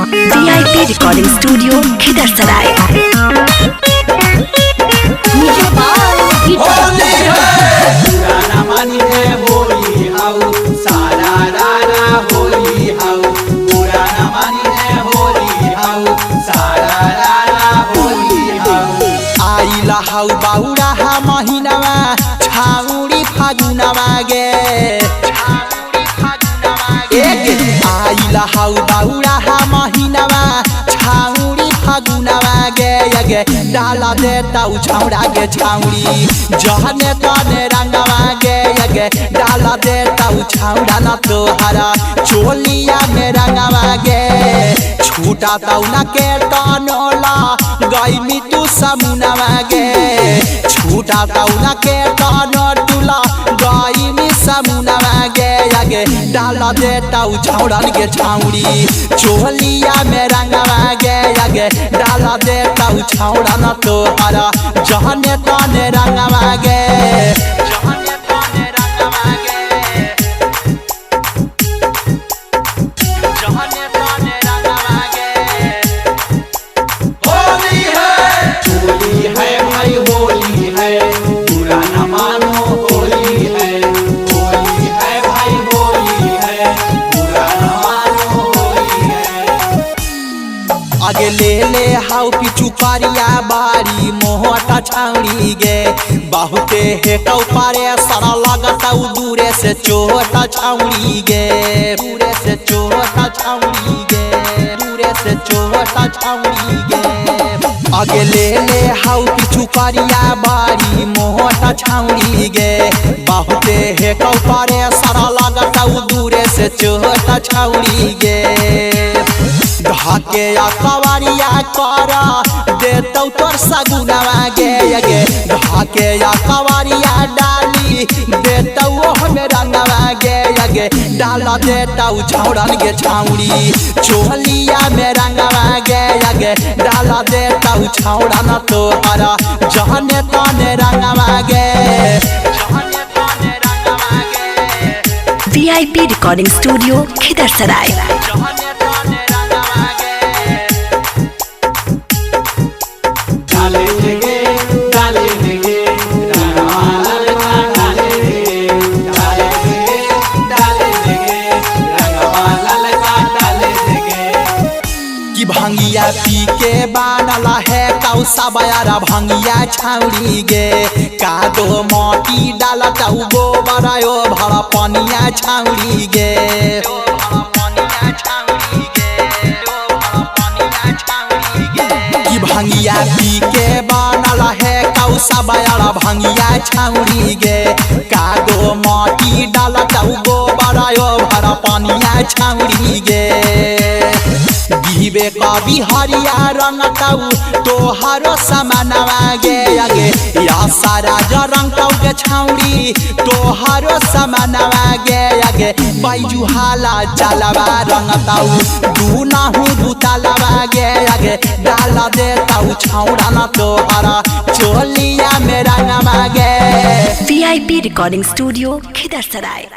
VIP Recording Studio, Khidarsaraय। Holi है पुराना मानी है होली हाउ सारा रारा होली हाउ पुराना मानी है होली हाउ सारा रारा होली हाउ आइला हाउ बाउरा हा महीनावा छाउरी फागुनावा गे आइला हाउ बाउरा हा महीनावा छाउरी फागुनावा गे गे डाला देता छाउरा गे छाउरी जहने तने रंगवा गे डाला देता छाउरा न तोहरा चोलिया में रंगवा गे छूटा तौना के तनोला गईमी तू समुनवा गे छूटा तौना के तनो टूला गईमी समुनवा गे डाला देता छाउरन के छाउरी चोलिया में रंगवा गे डाला देता छाउरा न तोहरा जहने तने रंगवा गे होली है चोली है भाई होली है बुरा न मानो होली है भाई होली है बुरा न मानो होली है आगे ले हाउ पिचु कारिया बारी मोहटा छाउरी गे बहुते हेटौ पारे सारा लगता दूरे से चोटा छाउरी गे दूरे से चोटा छाउरी गे दूरे से चोटा छाउरी गे आगे ले हाउ पिचु कारिया बारी मोहटा छाउरी गे बहुते हेटौ पारे सारा लगता दूरे से चोटा छाउरी गे ढाके या कवारिया करा देतौ तोर सगुनवा गे ढाके या कवारिया डाली देतौ हमें रंगवा गे डाला देतौ छाउरन के छाउरी चोलिया में रंगवा गे डाला देतौ छाउरा न तोहरा जहने तने रंगवा गे VIP Recording Studio, Khidarsaraय। कि भंगिया पी के बानला है कौसा बयारा भंगिया छाउरी गे कादो माटी डाला ताऊ गोबरायो भरा पनिया छाउरी गे कि भंगिया पी के बानला है कौसा बयारा भंगिया छाउरी गे कादो माटी डाला ताऊ गोबरायो भरा पनिया छाउरी गे गिबे कवि हरिया रंगतौ तोहरो समानवा गे या सारा रंगतौ के छाउरी तोहरो समानवा गे बैजू हाला चलवा रंगतौ दूनाहु दुतलवा गे डाला देतौ छाउरा न तोहरा चोलिया में रंगवा गे VIP Recording Studio, Khidarsaraय।